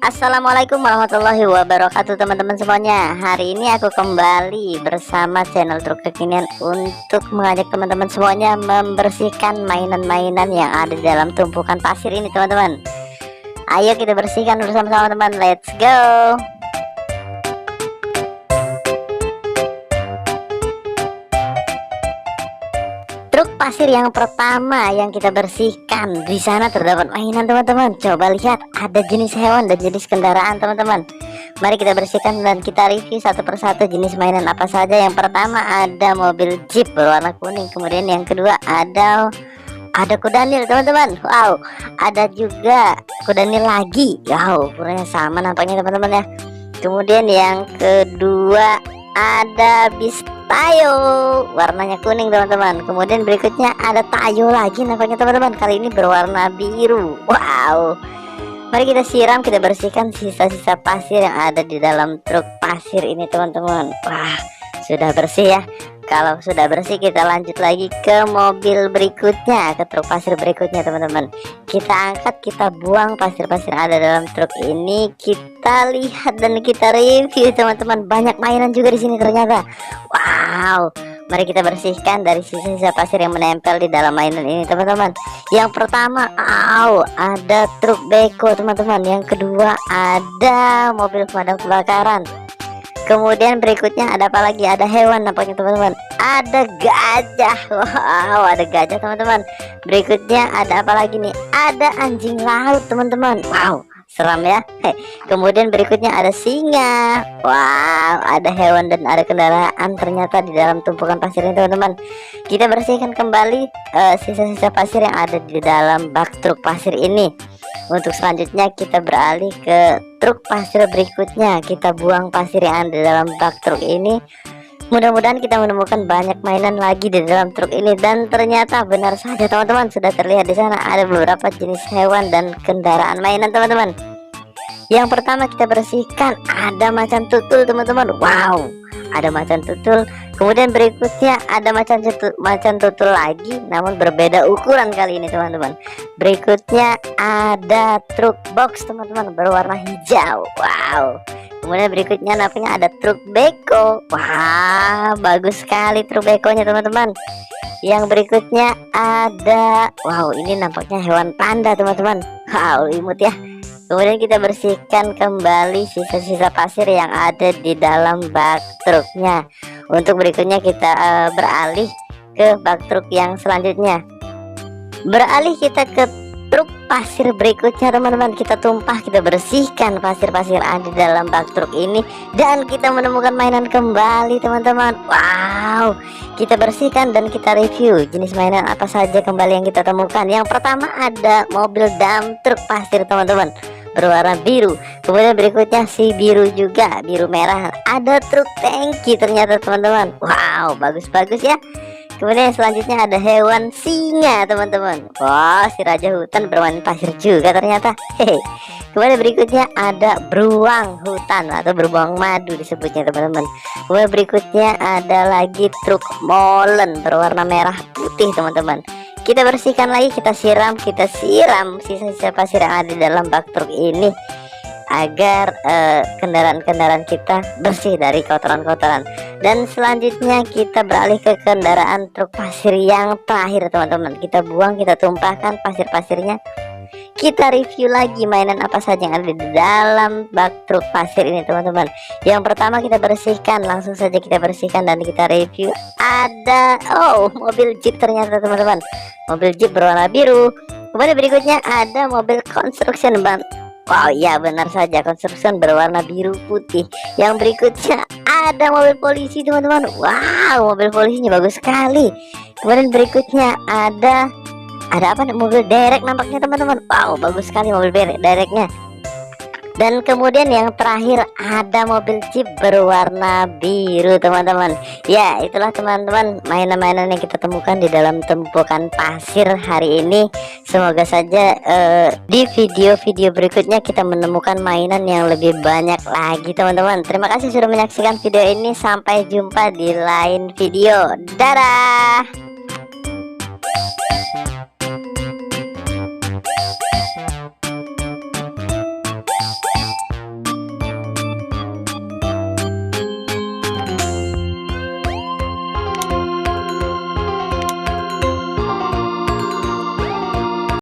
Assalamualaikum warahmatullahi wabarakatuh teman-teman semuanya. Hari ini aku kembali bersama channel Truk Kekinian untuk mengajak teman-teman semuanya membersihkan mainan-mainan yang ada di dalam tumpukan pasir ini teman-teman. Ayo kita bersihkan bersama-sama teman, let's go. Truk pasir yang pertama yang kita bersihkan, di sana terdapat mainan teman-teman. Coba lihat, ada jenis hewan dan jenis kendaraan teman-teman. Mari kita bersihkan dan kita review satu persatu jenis mainan apa saja. Yang pertama ada mobil jeep berwarna kuning, kemudian yang kedua ada kudanil teman-teman. Wow, ada juga kudanil lagi. Wow, ukurannya sama nampaknya teman-teman ya. Kemudian yang kedua ada bis tayo, warnanya kuning teman-teman. Kemudian berikutnya ada tayo lagi nampaknya teman-teman, kali ini berwarna biru. Wow, mari kita siram, kita bersihkan sisa-sisa pasir yang ada di dalam truk pasir ini teman-teman. Wah, sudah bersih ya. Kalau sudah bersih kita lanjut lagi ke mobil berikutnya, ke truk pasir berikutnya teman-teman. Kita angkat, kita buang pasir-pasir yang ada dalam truk ini. Kita lihat dan kita review teman-teman. Banyak mainan juga di sini ternyata. Wow, mari kita bersihkan dari sisa-sisa pasir yang menempel di dalam mainan ini teman-teman. Yang pertama, ada truk beko teman-teman. Yang kedua ada mobil pemadam kebakaran. Kemudian berikutnya ada apa lagi? Ada hewan nampaknya teman-teman. Ada gajah. Wow, ada gajah teman-teman. Berikutnya ada apa lagi nih? Ada anjing laut teman-teman. Wow, seram ya. Kemudian berikutnya ada singa. Wow, ada hewan dan ada kendaraan ternyata di dalam tumpukan pasir ini teman-teman. Kita bersihkan kembali sisa-sisa pasir yang ada di dalam bak truk pasir ini. Untuk selanjutnya kita beralih ke truk pasir berikutnya. Kita buang pasir yang ada di dalam bak truk ini. Mudah-mudahan kita menemukan banyak mainan lagi di dalam truk ini. Dan ternyata benar saja teman-teman, sudah terlihat di sana ada beberapa jenis hewan dan kendaraan mainan teman-teman. Yang pertama kita bersihkan ada macan tutul teman-teman. Wow, ada macan tutul. Kemudian berikutnya ada macan tutul lagi, namun berbeda ukuran kali ini teman-teman. Berikutnya ada truk box teman-teman, berwarna hijau. Wow. Kemudian berikutnya nampaknya ada truk beko. Wah, bagus sekali truk bekonya teman-teman. Yang berikutnya ada, wow, ini nampaknya hewan panda teman-teman. Wow, imut ya. Kemudian kita bersihkan kembali sisa-sisa pasir yang ada di dalam bak truknya. Untuk berikutnya kita beralih ke bak truk yang selanjutnya. Beralih kita ke truk pasir berikutnya teman-teman. Kita tumpah, kita bersihkan pasir-pasir ada di dalam bak truk ini. Dan kita menemukan mainan kembali teman-teman. Wow, kita bersihkan dan kita review jenis mainan apa saja kembali yang kita temukan. Yang pertama ada mobil dump truk pasir teman-teman, berwarna biru. Kemudian berikutnya si biru juga, biru merah. Ada truk tangki ternyata teman-teman. Wow, bagus-bagus ya. Kemudian selanjutnya ada hewan singa teman-teman. Wah, si raja hutan berwarna pasir juga ternyata. Hehe. Kemudian berikutnya ada beruang hutan atau beruang madu disebutnya teman-teman. Kemudian berikutnya ada lagi truk molen berwarna merah putih teman-teman. Kita bersihkan lagi, kita siram sisa-sisa pasir yang ada di dalam bak truk ini agar kendaraan-kendaraan kita bersih dari kotoran-kotoran. Dan selanjutnya kita beralih ke kendaraan truk pasir yang terakhir teman-teman. Kita buang, kita tumpahkan pasir-pasirnya. Kita review lagi mainan apa saja yang ada di dalam bak truk pasir ini teman-teman. Yang pertama kita bersihkan, langsung saja kita bersihkan dan kita review. Ada mobil jeep ternyata teman-teman. Mobil jeep berwarna biru. Kemudian berikutnya ada mobil construction ban. Wow, ya benar saja, construction berwarna biru putih. Yang berikutnya ada mobil polisi teman-teman. Wow, mobil polisinya bagus sekali. Kemudian berikutnya ada apa nih, mobil derek nampaknya teman-teman. Wow, bagus sekali mobil dereknya. Dan kemudian yang terakhir ada mobil jeep berwarna biru teman-teman. Ya, itulah teman-teman mainan-mainan yang kita temukan di dalam tumpukan pasir hari ini. Semoga saja di video-video berikutnya kita menemukan mainan yang lebih banyak lagi teman-teman. Terima kasih sudah menyaksikan video ini. Sampai jumpa di lain video. Dadah.